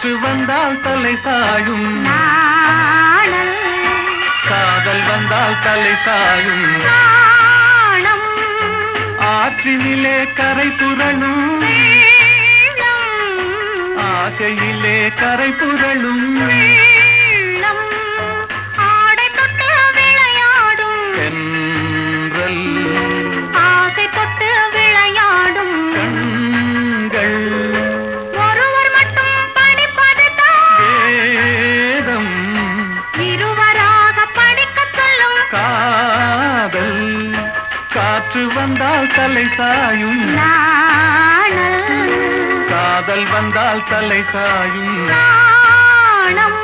காற்று வந்தால் தலை சாயும் நாணல், காதல் வந்தால் தலை சாயும் நாணம், ஆற்றினிலே கரை புரளும் வெள்ளம், ஆசையிலே கரை புரளும் வெள்ளம், ஆடை தொட்டு விளையாடும் தென்றல் ஆசை தொட்டு விளையாடும் கண்கள் ஒருவர் மட்டும் படிப்பதுதான் வேதம் இருவராக படிக்கச் சொல்லும் காதல் காற்று வந்தால் தலை சாயும் நாணல், காதல் வந்தால் தலை சாயும் நாணம்.